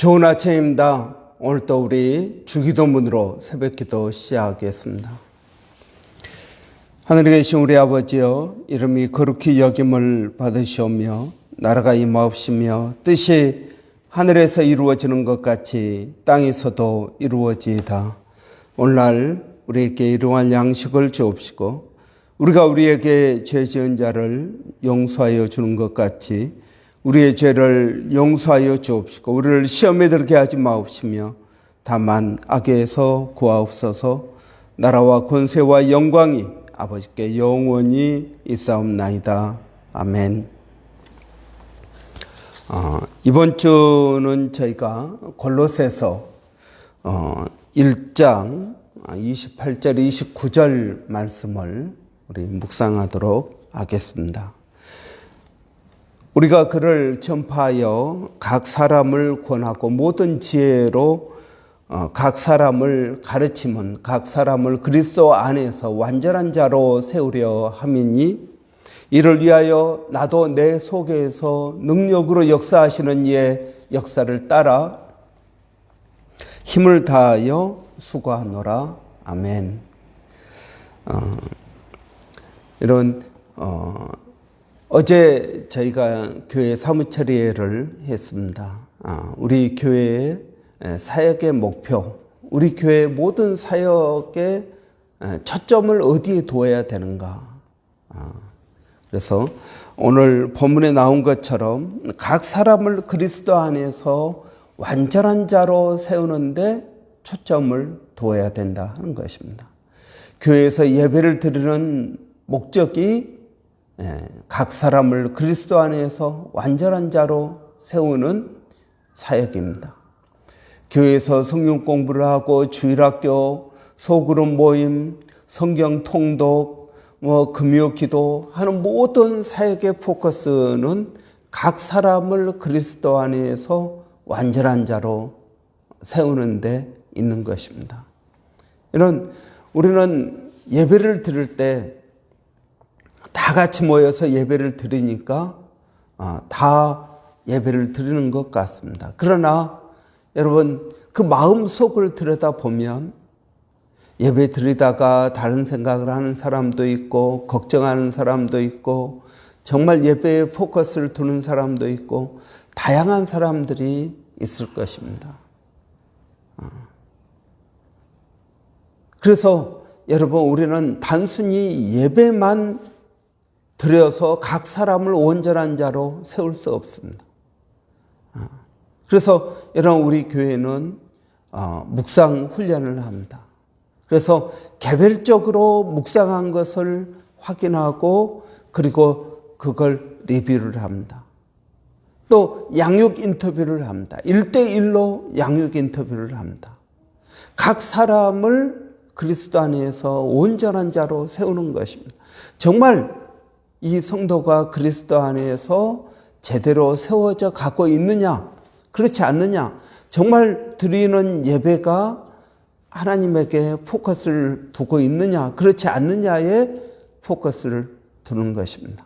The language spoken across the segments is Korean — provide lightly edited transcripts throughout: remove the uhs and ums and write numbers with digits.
좋은 아침입니다. 오늘 또 우리 주기도문으로 새벽기도 시작하겠습니다. 하늘에 계신 우리 아버지여, 이름이 거룩히 여김을 받으시오며 나라가 임하옵시며 뜻이 하늘에서 이루어지는 것 같이 땅에서도 이루어지이다. 오늘날 우리에게 일용할 양식을 주옵시고 우리가 우리에게 죄 지은 자를 용서하여 주는 것 같이 우리의 죄를 용서하여 주옵시고 우리를 시험에 들게 하지 마옵시며 다만 악에서 구하옵소서. 나라와 권세와 영광이 아버지께 영원히 있사옵나이다. 아멘. 이번 주는 저희가 골로새서 1장 28절 29절 말씀을 우리 묵상하도록 하겠습니다. 우리가 그를 전파하여 각 사람을 권하고 모든 지혜로 각 사람을 가르치면 각 사람을 그리스도 안에서 완전한 자로 세우려 함이니 이를 위하여 나도 내 속에서 능력으로 역사하시는 이의 역사를 따라 힘을 다하여 수고하노라. 아멘. 어제 저희가 교회 사무처리회를 했습니다. 우리 교회의 사역의 목표, 우리 교회 모든 사역의 초점을 어디에 두어야 되는가. 그래서 오늘 본문에 나온 것처럼 각 사람을 그리스도 안에서 완전한 자로 세우는데 초점을 두어야 된다 하는 것입니다. 교회에서 예배를 드리는 목적이 각 사람을 그리스도 안에서 완전한 자로 세우는 사역입니다. 교회에서 성경 공부를 하고 주일학교, 소그룹 모임, 성경 통독, 금요 기도 하는 모든 사역의 포커스는 각 사람을 그리스도 안에서 완전한 자로 세우는 데 있는 것입니다. 우리는 예배를 드릴 때 다 같이 모여서 예배를 드리니까 다 예배를 드리는 것 같습니다. 그러나 여러분 그 마음속을 들여다보면 예배 드리다가 다른 생각을 하는 사람도 있고 걱정하는 사람도 있고 정말 예배에 포커스를 두는 사람도 있고 다양한 사람들이 있을 것입니다. 그래서 여러분 우리는 단순히 예배만 드려서 각 사람을 온전한 자로 세울 수 없습니다. 그래서 여러분 우리 교회는 묵상 훈련을 합니다. 그래서 개별적으로 묵상한 것을 확인하고 그리고 그걸 리뷰를 합니다. 또 양육 인터뷰를 합니다. 1대1로 양육 인터뷰를 합니다. 각 사람을 그리스도 안에서 온전한 자로 세우는 것입니다. 정말 이 성도가 그리스도 안에서 제대로 세워져 가고 있느냐, 그렇지 않느냐, 정말 드리는 예배가 하나님에게 포커스를 두고 있느냐, 그렇지 않느냐에 포커스를 두는 것입니다.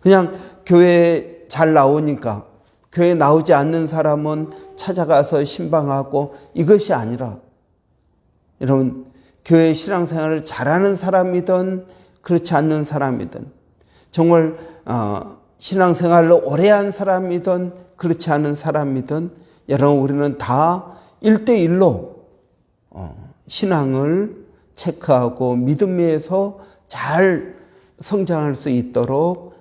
그냥 교회에 잘 나오니까 교회에 나오지 않는 사람은 찾아가서 신방하고 이것이 아니라 여러분 교회 신앙생활을 잘하는 사람이든 그렇지 않는 사람이든 정말 신앙생활을 오래 한 사람이든 그렇지 않은 사람이든 여러분 우리는 다 1대1로 신앙을 체크하고 믿음에서 잘 성장할 수 있도록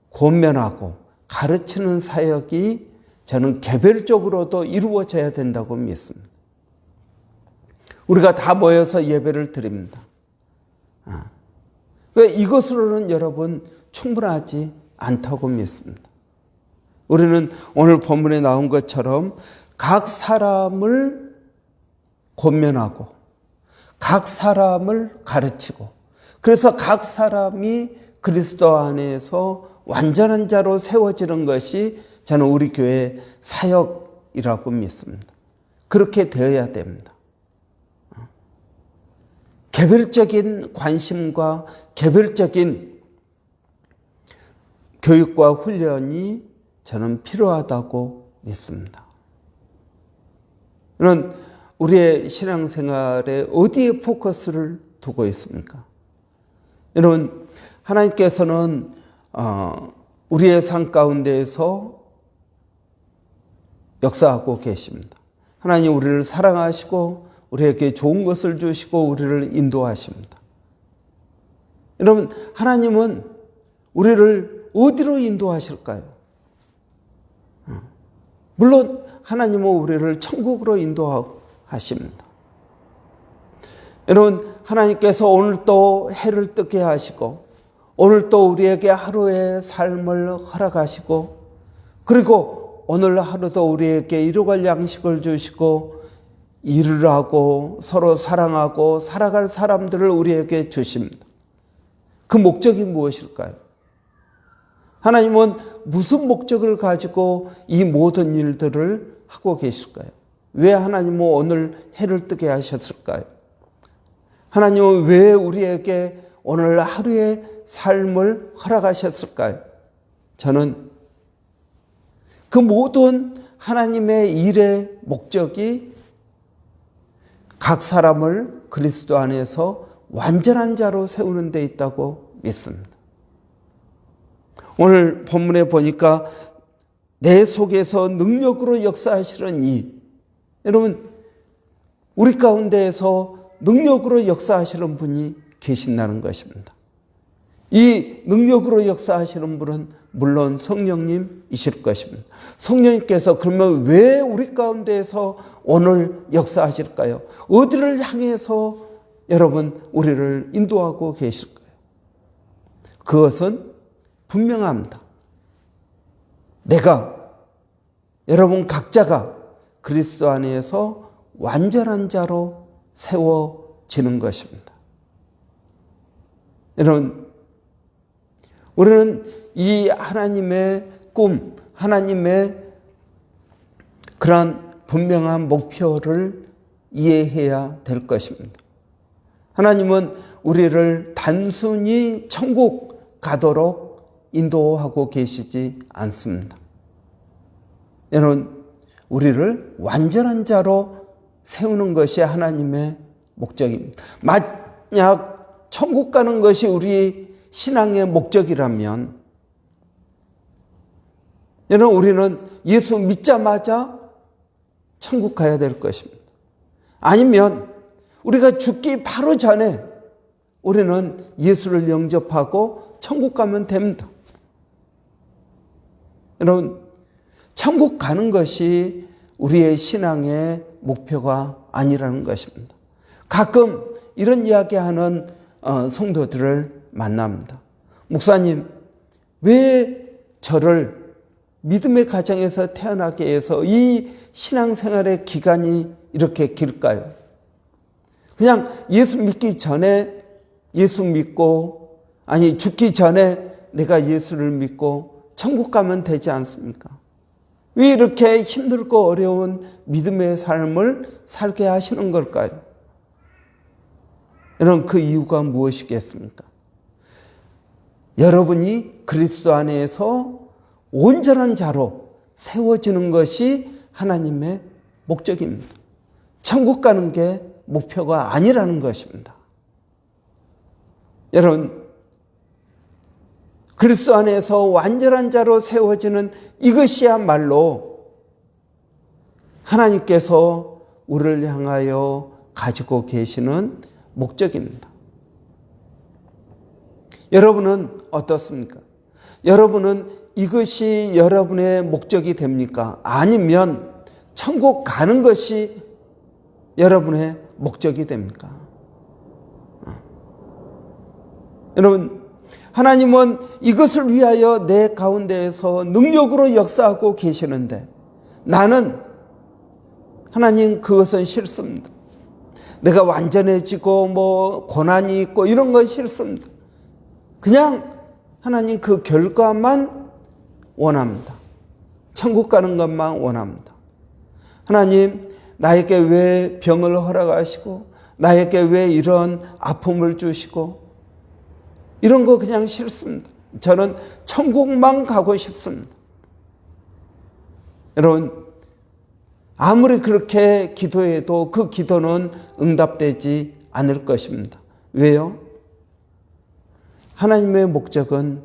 권면하고 가르치는 사역이 저는 개별적으로도 이루어져야 된다고 믿습니다. 우리가 다 모여서 예배를 드립니다. 이것으로는 여러분 충분하지 않다고 믿습니다. 우리는 오늘 본문에 나온 것처럼 각 사람을 권면하고 각 사람을 가르치고 그래서 각 사람이 그리스도 안에서 완전한 자로 세워지는 것이 저는 우리 교회의 사역이라고 믿습니다. 그렇게 되어야 됩니다. 개별적인 관심과 개별적인 교육과 훈련이 저는 필요하다고 믿습니다. 여러분, 우리의 신앙생활에 어디에 포커스를 두고 있습니까? 여러분, 하나님께서는 우리의 삶 가운데에서 역사하고 계십니다. 하나님 우리를 사랑하시고 우리에게 좋은 것을 주시고 우리를 인도하십니다. 여러분, 하나님은 우리를 어디로 인도하실까요? 물론 하나님은 우리를 천국으로 인도하십니다. 여러분, 하나님께서 오늘 또 해를 뜨게 하시고 오늘 또 우리에게 하루의 삶을 허락하시고 그리고 오늘 하루도 우리에게 일용할 양식을 주시고 일을 하고 서로 사랑하고 살아갈 사람들을 우리에게 주십니다. 그 목적이 무엇일까요? 하나님은 무슨 목적을 가지고 이 모든 일들을 하고 계실까요? 왜 하나님은 오늘 해를 뜨게 하셨을까요? 하나님은 왜 우리에게 오늘 하루의 삶을 허락하셨을까요? 저는 그 모든 하나님의 일의 목적이 각 사람을 그리스도 안에서 완전한 자로 세우는 데 있다고 믿습니다. 오늘 본문에 보니까 내 속에서 능력으로 역사하시는 이, 여러분, 우리 가운데에서 능력으로 역사하시는 분이 계신다는 것입니다. 이 능력으로 역사하시는 분은 물론 성령님이실 것입니다. 성령님께서 그러면 왜 우리 가운데에서 오늘 역사하실까요? 어디를 향해서 여러분 우리를 인도하고 계실까요? 그것은 분명합니다. 내가, 여러분 각자가 그리스도 안에서 완전한 자로 세워지는 것입니다. 여러분, 우리는 이 하나님의 꿈, 하나님의 그런 분명한 목표를 이해해야 될 것입니다. 하나님은 우리를 단순히 천국 가도록 인도하고 계시지 않습니다. 여러분, 우리를 완전한 자로 세우는 것이 하나님의 목적입니다. 만약 천국 가는 것이 우리 신앙의 목적이라면 여러분, 우리는 예수 믿자마자 천국 가야 될 것입니다. 아니면 우리가 죽기 바로 전에 우리는 예수를 영접하고 천국 가면 됩니다. 여러분, 천국 가는 것이 우리의 신앙의 목표가 아니라는 것입니다. 가끔 이런 이야기하는 성도들을 만납니다. 목사님, 왜 저를 믿음의 가정에서 태어나게 해서 이 신앙생활의 기간이 이렇게 길까요? 그냥 예수 믿기 전에 예수 믿고, 아니 죽기 전에 내가 예수를 믿고 천국 가면 되지 않습니까? 왜 이렇게 힘들고 어려운 믿음의 삶을 살게 하시는 걸까요? 여러분, 그 이유가 무엇이겠습니까? 여러분이 그리스도 안에서 온전한 자로 세워지는 것이 하나님의 목적입니다. 천국 가는 게 목표가 아니라는 것입니다. 여러분, 그리스도 안에서 완전한 자로 세워지는 이것이야말로 하나님께서 우리를 향하여 가지고 계시는 목적입니다. 여러분은 어떻습니까? 여러분은 이것이 여러분의 목적이 됩니까? 아니면 천국 가는 것이 여러분의 목적이 됩니까? 여러분, 하나님은 이것을 위하여 내 가운데에서 능력으로 역사하고 계시는데 나는 하나님 그것은 싫습니다. 내가 완전해지고 고난이 있고 이런 건 싫습니다. 그냥 하나님 그 결과만 원합니다. 천국 가는 것만 원합니다. 하나님, 나에게 왜 병을 허락하시고 나에게 왜 이런 아픔을 주시고 이런 거 그냥 싫습니다. 저는 천국만 가고 싶습니다. 여러분, 아무리 그렇게 기도해도 그 기도는 응답되지 않을 것입니다. 왜요? 하나님의 목적은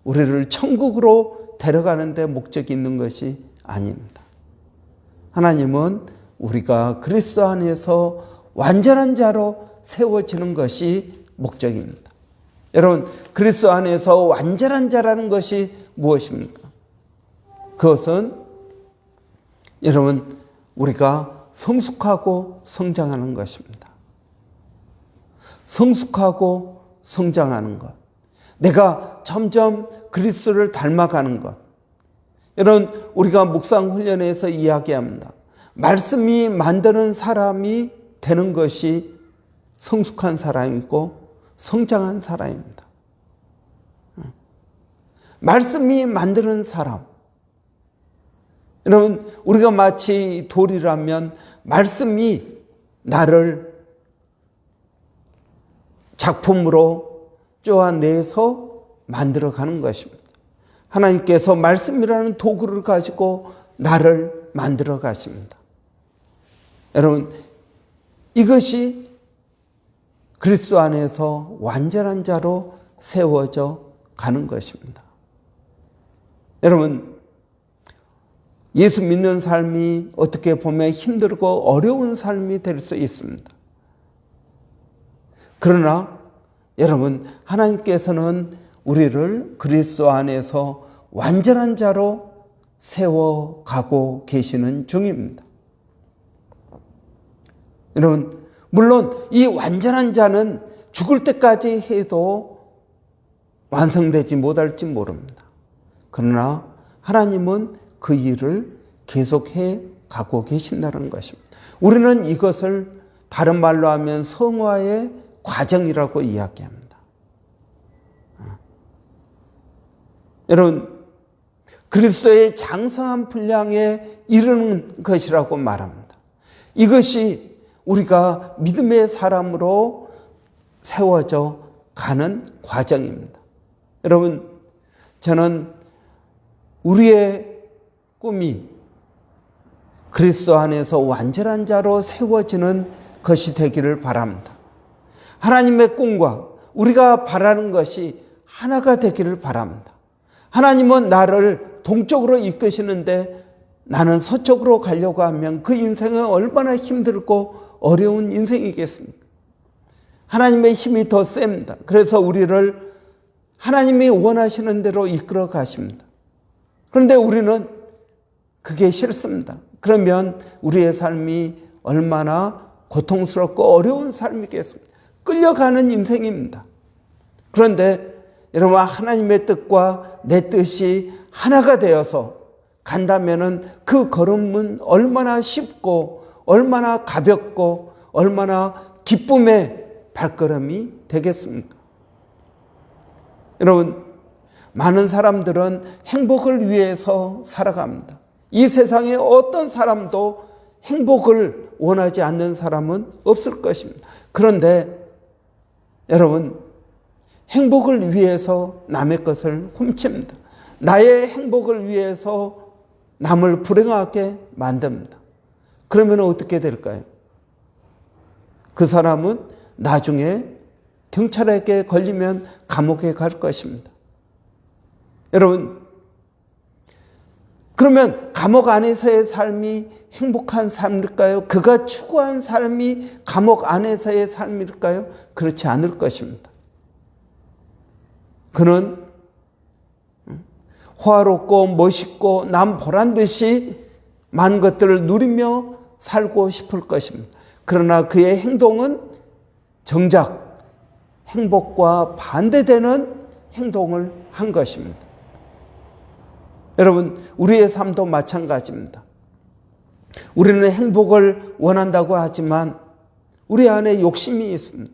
우리를 천국으로 데려가는 데 목적이 있는 것이 아닙니다. 하나님은 우리가 그리스도 안에서 완전한 자로 세워지는 것이 목적입니다. 여러분, 그리스도 안에서 완전한 자라는 것이 무엇입니까? 그것은 여러분, 우리가 성숙하고 성장하는 것입니다. 성숙하고 성장하는 것. 내가 점점 그리스도를 닮아가는 것. 여러분, 우리가 묵상 훈련에서 이야기합니다. 말씀이 만드는 사람이 되는 것이 성숙한 사람이고 성장한 사람입니다. 말씀이 만드는 사람. 여러분, 우리가 마치 돌이라면 말씀이 나를 작품으로 쪼아내서 만들어가는 것입니다. 하나님께서 말씀이라는 도구를 가지고 나를 만들어 가십니다. 여러분, 이것이 그리스도 안에서 완전한 자로 세워져 가는 것입니다. 여러분, 예수 믿는 삶이 어떻게 보면 힘들고 어려운 삶이 될 수 있습니다. 그러나 여러분, 하나님께서는 우리를 그리스도 안에서 완전한 자로 세워가고 계시는 중입니다. 여러분, 물론 이 완전한 자는 죽을 때까지 해도 완성되지 못할지 모릅니다. 그러나 하나님은 그 일을 계속해 가고 계신다는 것입니다. 우리는 이것을 다른 말로 하면 성화의 과정이라고 이야기합니다. 여러분, 그리스도의 장성한 분량에 이르는 것이라고 말합니다. 이것이 우리가 믿음의 사람으로 세워져 가는 과정입니다. 여러분, 저는 우리의 꿈이 그리스도 안에서 완전한 자로 세워지는 것이 되기를 바랍니다. 하나님의 꿈과 우리가 바라는 것이 하나가 되기를 바랍니다. 하나님은 나를 동쪽으로 이끄시는데 나는 서쪽으로 가려고 하면 그 인생은 얼마나 힘들고 어려운 인생이겠습니까? 하나님의 힘이 더 셉니다. 그래서 우리를 하나님이 원하시는 대로 이끌어 가십니다. 그런데 우리는 그게 싫습니다. 그러면 우리의 삶이 얼마나 고통스럽고 어려운 삶이겠습니까? 끌려가는 인생입니다. 그런데 여러분, 하나님의 뜻과 내 뜻이 하나가 되어서 간다면은 그 걸음은 얼마나 쉽고 얼마나 가볍고 얼마나 기쁨의 발걸음이 되겠습니까? 여러분, 많은 사람들은 행복을 위해서 살아갑니다. 이 세상에 어떤 사람도 행복을 원하지 않는 사람은 없을 것입니다. 그런데 여러분, 행복을 위해서 남의 것을 훔칩니다. 나의 행복을 위해서 남을 불행하게 만듭니다. 그러면 어떻게 될까요? 그 사람은 나중에 경찰에게 걸리면 감옥에 갈 것입니다. 여러분, 그러면 감옥 안에서의 삶이 행복한 삶일까요? 그가 추구한 삶이 감옥 안에서의 삶일까요? 그렇지 않을 것입니다. 그는 호화롭고 멋있고 남 보란 듯이 많은 것들을 누리며 살고 싶을 것입니다. 그러나 그의 행동은 정작 행복과 반대되는 행동을 한 것입니다. 여러분, 우리의 삶도 마찬가지입니다. 우리는 행복을 원한다고 하지만 우리 안에 욕심이 있습니다.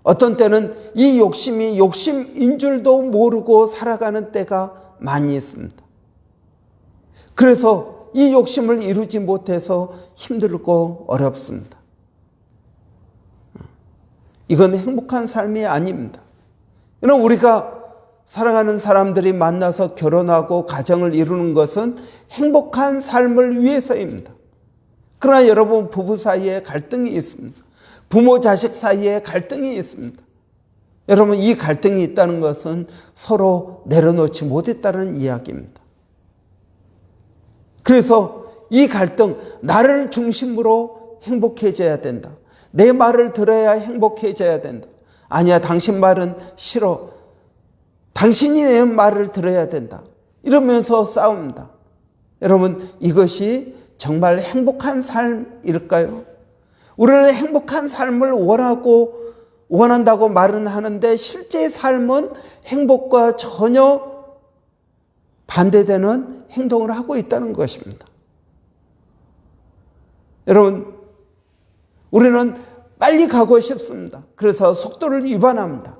어떤 때는 이 욕심이 욕심인 줄도 모르고 살아가는 때가 많이 있습니다. 그래서 이 욕심을 이루지 못해서 힘들고 어렵습니다. 이건 행복한 삶이 아닙니다. 여러분, 우리가 사랑하는 사람들이 만나서 결혼하고 가정을 이루는 것은 행복한 삶을 위해서입니다. 그러나 여러분, 부부 사이에 갈등이 있습니다. 부모 자식 사이에 갈등이 있습니다. 여러분, 이 갈등이 있다는 것은 서로 내려놓지 못했다는 이야기입니다. 그래서 이 갈등, 나를 중심으로 행복해져야 된다. 내 말을 들어야 행복해져야 된다. 아니야, 당신 말은 싫어. 당신이 내 말을 들어야 된다. 이러면서 싸웁니다. 여러분, 이것이 정말 행복한 삶일까요? 우리는 행복한 삶을 원한다고 말은 하는데 실제 삶은 행복과 전혀 반대되는 행동을 하고 있다는 것입니다. 여러분, 우리는 빨리 가고 싶습니다. 그래서 속도를 위반합니다.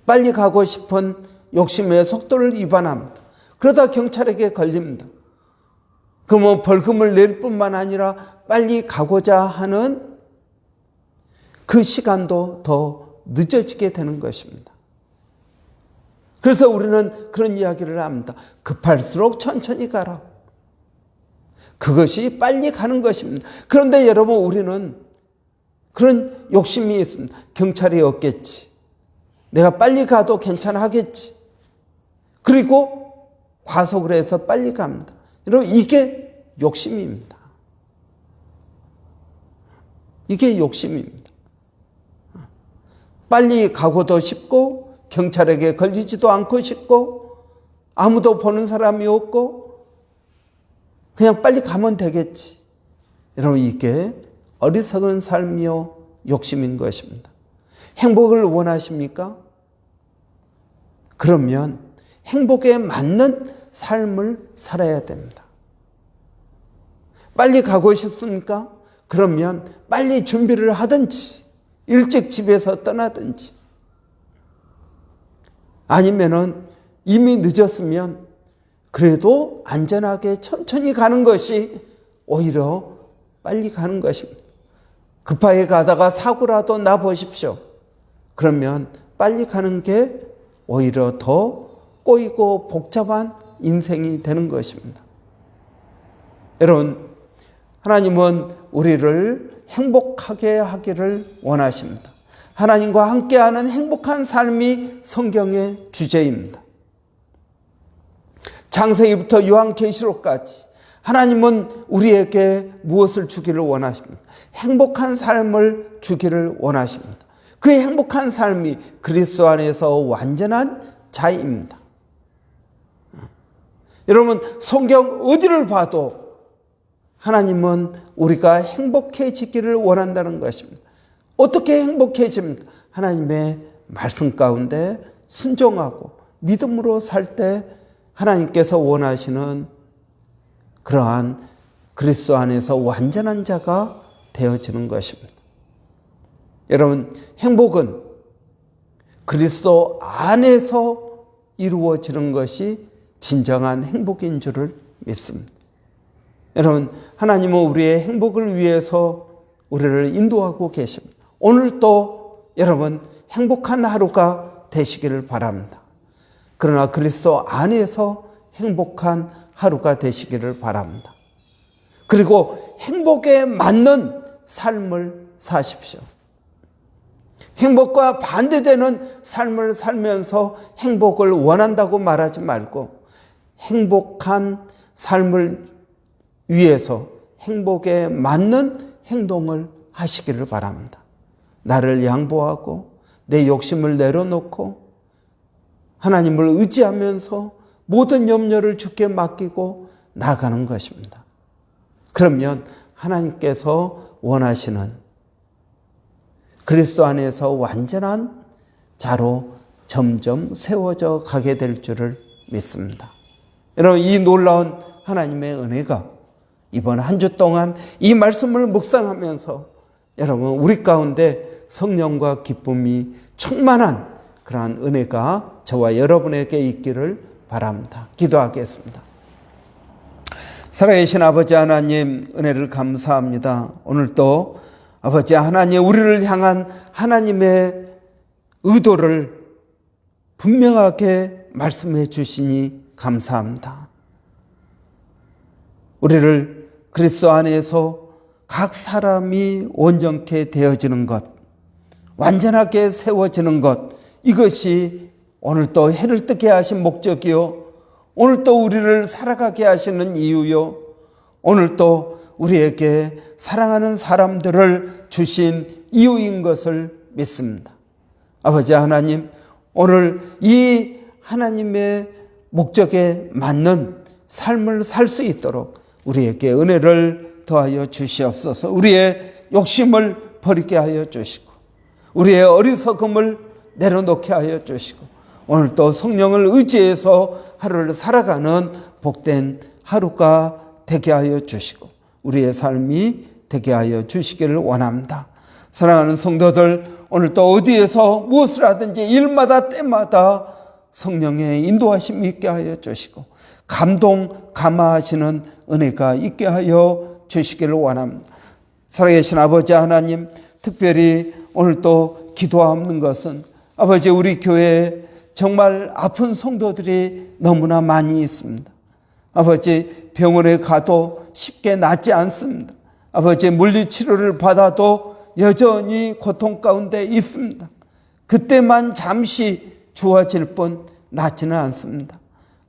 빨리 가고 싶은 욕심에 속도를 위반합니다. 그러다 경찰에게 걸립니다. 그러면 벌금을 낼 뿐만 아니라 빨리 가고자 하는 그 시간도 더 늦어지게 되는 것입니다. 그래서 우리는 그런 이야기를 합니다. 급할수록 천천히 가라. 그것이 빨리 가는 것입니다. 그런데 여러분, 우리는 그런 욕심이 있습니다. 경찰이 없겠지. 내가 빨리 가도 괜찮아 하겠지. 그리고 과속을 해서 빨리 갑니다. 여러분, 이게 욕심입니다. 이게 욕심입니다. 빨리 가고도 싶고 경찰에게 걸리지도 않고 싶고 아무도 보는 사람이 없고 그냥 빨리 가면 되겠지. 여러분, 이게 어리석은 삶이요 욕심인 것입니다. 행복을 원하십니까? 그러면 행복에 맞는 삶을 살아야 됩니다. 빨리 가고 싶습니까? 그러면 빨리 준비를 하든지 일찍 집에서 떠나든지, 아니면은 이미 늦었으면 그래도 안전하게 천천히 가는 것이 오히려 빨리 가는 것입니다. 급하게 가다가 사고라도 나 보십시오. 그러면 빨리 가는 게 오히려 더 꼬이고 복잡한 인생이 되는 것입니다. 여러분, 하나님은 우리를 행복하게 하기를 원하십니다. 하나님과 함께하는 행복한 삶이 성경의 주제입니다. 창세기부터 요한계시록까지 하나님은 우리에게 무엇을 주기를 원하십니까? 행복한 삶을 주기를 원하십니다. 그 행복한 삶이 그리스도 안에서 완전한 자유입니다. 여러분, 성경 어디를 봐도 하나님은 우리가 행복해지기를 원한다는 것입니다. 어떻게 행복해집니까? 하나님의 말씀 가운데 순종하고 믿음으로 살 때 하나님께서 원하시는 그러한 그리스도 안에서 완전한 자가 되어지는 것입니다. 여러분, 행복은 그리스도 안에서 이루어지는 것이 진정한 행복인 줄을 믿습니다. 여러분, 하나님은 우리의 행복을 위해서 우리를 인도하고 계십니다. 오늘도 여러분 행복한 하루가 되시기를 바랍니다. 그러나 그리스도 안에서 행복한 하루가 되시기를 바랍니다. 그리고 행복에 맞는 삶을 사십시오. 행복과 반대되는 삶을 살면서 행복을 원한다고 말하지 말고 행복한 삶을 위해서 행복에 맞는 행동을 하시기를 바랍니다. 나를 양보하고 내 욕심을 내려놓고 하나님을 의지하면서 모든 염려를 주께 맡기고 나가는 것입니다. 그러면 하나님께서 원하시는 그리스도 안에서 완전한 자로 점점 세워져 가게 될 줄을 믿습니다. 여러분, 이 놀라운 하나님의 은혜가 이번 한 주 동안 이 말씀을 묵상하면서 여러분 우리 가운데 성령과 기쁨이 충만한 그러한 은혜가 저와 여러분에게 있기를 바랍니다. 기도하겠습니다. 살아계신 아버지 하나님, 은혜를 감사합니다. 오늘도 아버지 하나님, 우리를 향한 하나님의 의도를 분명하게 말씀해 주시니 감사합니다. 우리를 그리스도 안에서 각 사람이 온전케 되어지는 것, 완전하게 세워지는 것, 이것이 오늘 또 해를 뜨게 하신 목적이요, 오늘 또 우리를 살아가게 하시는 이유요, 오늘 또 우리에게 사랑하는 사람들을 주신 이유인 것을 믿습니다. 아버지 하나님, 오늘 이 하나님의 목적에 맞는 삶을 살 수 있도록 우리에게 은혜를 더하여 주시옵소서. 우리의 욕심을 버리게 하여 주시고, 우리의 어리석음을 내려놓게 하여 주시고, 오늘 또 성령을 의지해서 하루를 살아가는 복된 하루가 되게 하여 주시고, 우리의 삶이 되게 하여 주시기를 원합니다. 사랑하는 성도들, 오늘 또 어디에서 무엇을 하든지 일마다 때마다 성령의 인도하심이 있게 하여 주시고, 감동하시는 은혜가 있게 하여 주시기를 원합니다. 살아계신 아버지 하나님, 특별히 오늘 또 기도하는 것은 아버지, 우리 교회에 정말 아픈 성도들이 너무나 많이 있습니다. 아버지, 병원에 가도 쉽게 낫지 않습니다. 아버지, 물리치료를 받아도 여전히 고통 가운데 있습니다. 그때만 잠시 좋아질 뿐 낫지는 않습니다.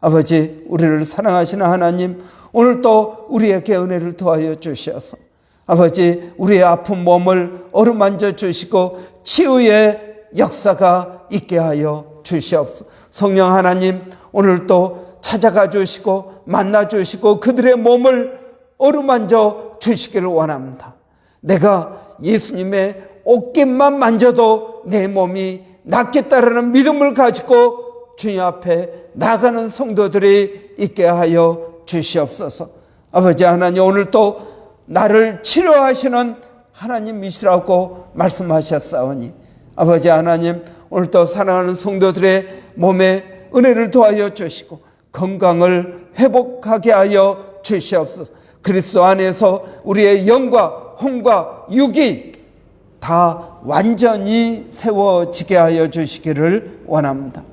아버지, 우리를 사랑하시는 하나님, 오늘 또 우리에게 은혜를 더하여 주셔서 아버지, 우리의 아픈 몸을 어루만져 주시고 치유의 역사가 있게 하여 주시옵소서. 성령 하나님, 오늘 또 찾아가 주시고 만나 주시고 그들의 몸을 어루만져 주시기를 원합니다. 내가 예수님의 옷깃만 만져도 내 몸이 낫겠다라는 믿음을 가지고 주님 앞에 나가는 성도들이 있게 하여 주시옵소서. 아버지 하나님, 오늘 또 나를 치료하시는 하나님이시라고 말씀하셨사오니 아버지 하나님, 오늘 또 사랑하는 성도들의 몸에 은혜를 더하여 주시고 건강을 회복하게 하여 주시옵소서. 그리스도 안에서 우리의 영과 혼과 육이 다 완전히 세워지게 하여 주시기를 원합니다.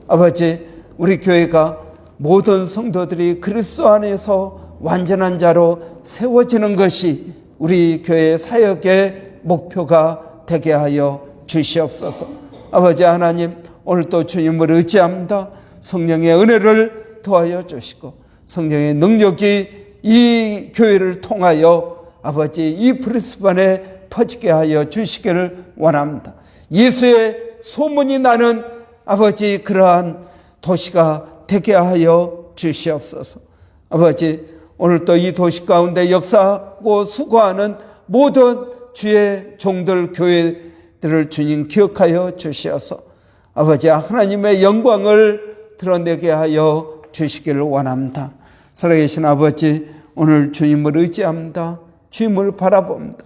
아버지, 우리 교회가 모든 성도들이 그리스도 안에서 완전한 자로 세워지는 것이 우리 교회 사역의 목표가 되게 하여 주시옵소서. 아버지 하나님, 오늘 또 주님을 의지합니다. 성령의 은혜를 더하여 주시고 성령의 능력이 이 교회를 통하여 아버지 이 브리스번에 퍼지게 하여 주시기를 원합니다. 예수의 소문이 나는 아버지 그러한 도시가 되게 하여 주시옵소서. 아버지, 오늘 또 이 도시 가운데 역사하고 수고하는 모든 주의 종들 교회들을 주님 기억하여 주시어서 아버지 하나님의 영광을 드러내게 하여 주시기를 원합니다. 살아계신 아버지, 오늘 주님을 의지합니다. 주님을 바라봅니다.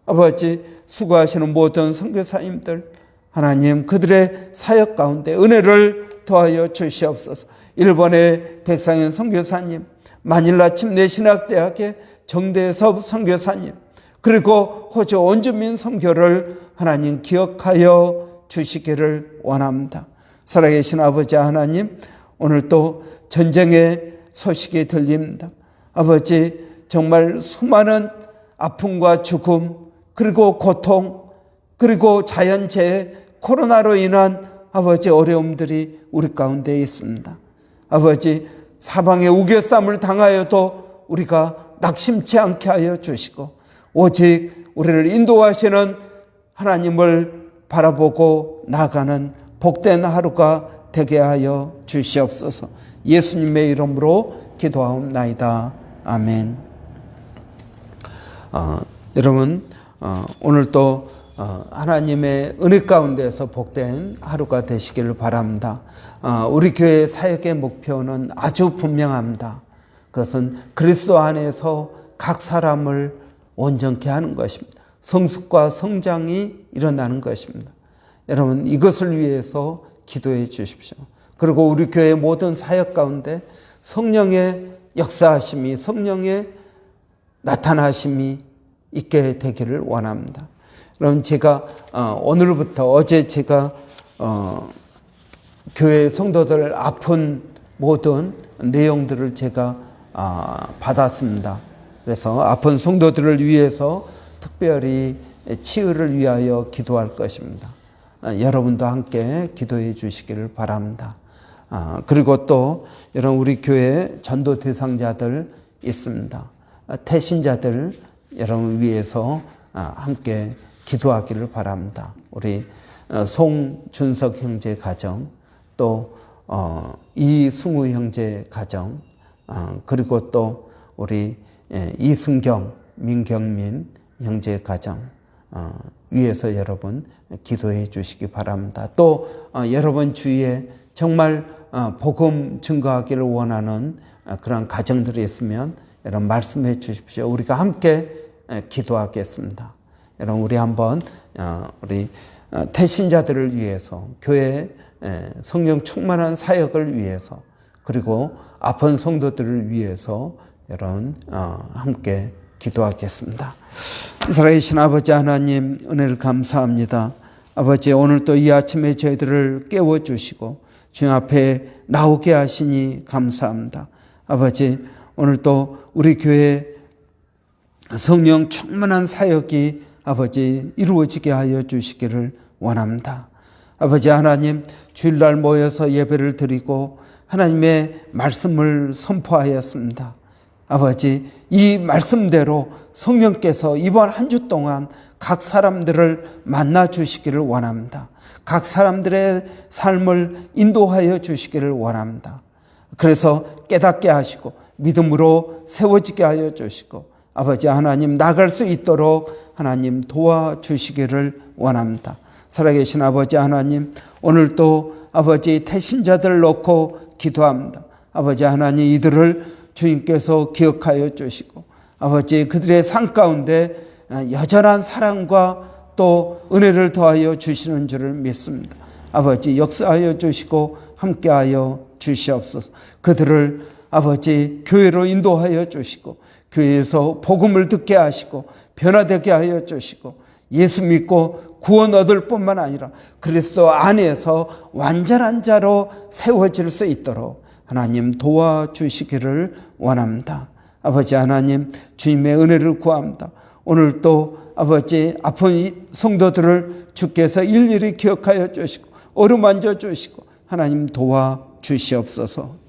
아버지, 수고하시는 모든 선교사님들 하나님, 그들의 사역 가운데 은혜를 더하여 주시옵소서. 일본의 백상현 선교사님, 마닐라 침례신학대학의 정대섭 선교사님, 그리고 호주 원주민 선교를 하나님 기억하여 주시기를 원합니다. 살아계신 아버지 하나님, 오늘 또 전쟁의 소식이 들립니다. 아버지, 정말 수많은 아픔과 죽음, 그리고 고통, 그리고 자연재해, 코로나로 인한 아버지 어려움들이 우리 가운데 있습니다. 아버지, 사방의 우겨쌈을 당하여도 우리가 낙심치 않게 하여 주시고 오직 우리를 인도하시는 하나님을 바라보고 나아가는 복된 하루가 되게 하여 주시옵소서. 예수님의 이름으로 기도하옵나이다. 아멘. 여러분, 오늘 또 하나님의 은혜 가운데서 복된 하루가 되시기를 바랍니다. 우리 교회 사역의 목표는 아주 분명합니다. 그것은 그리스도 안에서 각 사람을 온전케 하는 것입니다. 성숙과 성장이 일어나는 것입니다. 여러분, 이것을 위해서 기도해 주십시오. 그리고 우리 교회의 모든 사역 가운데 성령의 역사하심이, 성령의 나타나심이 있게 되기를 원합니다. 그럼 제가 오늘부터 어제 제가 교회 성도들 아픈 모든 내용들을 제가 받았습니다. 그래서 아픈 성도들을 위해서 특별히 치유를 위하여 기도할 것입니다. 여러분도 함께 기도해 주시기를 바랍니다. 그리고 또 여러분 우리 교회 전도 대상자들 있습니다. 태신자들 여러분 위해서 함께 기도하기를 바랍니다. 우리 송준석 형제 가정, 또 이승우 형제 가정, 그리고 또 우리 이승경, 민경민 형제 가정 위해서 여러분 기도해 주시기 바랍니다. 또 여러분 주위에 정말 복음 증거하기를 원하는 그런 가정들이 있으면 여러분 말씀해 주십시오. 우리가 함께 기도하겠습니다. 여러분 우리 한번 우리 태신자들을 위해서, 교회 성령 충만한 사역을 위해서, 그리고 아픈 성도들을 위해서 여러분 함께 기도하겠습니다. 이스라엘이신 아버지 하나님, 은혜를 감사합니다. 아버지, 오늘 또 이 아침에 저희들을 깨워주시고 주님 앞에 나오게 하시니 감사합니다. 아버지, 오늘 또 우리 교회 성령 충만한 사역이 아버지 이루어지게 하여 주시기를 원합니다. 아버지 하나님, 주일날 모여서 예배를 드리고 하나님의 말씀을 선포하였습니다. 아버지, 이 말씀대로 성령께서 이번 한 주 동안 각 사람들을 만나 주시기를 원합니다. 각 사람들의 삶을 인도하여 주시기를 원합니다. 그래서 깨닫게 하시고 믿음으로 세워지게 하여 주시고 아버지 하나님 나갈 수 있도록 하나님 도와주시기를 원합니다. 살아계신 아버지 하나님, 오늘도 아버지 태신자들을 놓고 기도합니다. 아버지 하나님, 이들을 주님께서 기억하여 주시고 아버지 그들의 삶 가운데 여전한 사랑과 또 은혜를 더하여 주시는 줄을 믿습니다. 아버지 역사하여 주시고 함께하여 주시옵소서. 그들을 아버지 교회로 인도하여 주시고 교회에서 복음을 듣게 하시고 변화되게 하여 주시고 예수 믿고 구원 얻을 뿐만 아니라 그리스도 안에서 완전한 자로 세워질 수 있도록 하나님 도와주시기를 원합니다. 아버지 하나님, 주님의 은혜를 구합니다. 오늘 또 아버지 아픈 성도들을 주께서 일일이 기억하여 주시고 어루만져 주시고 하나님 도와주시옵소서.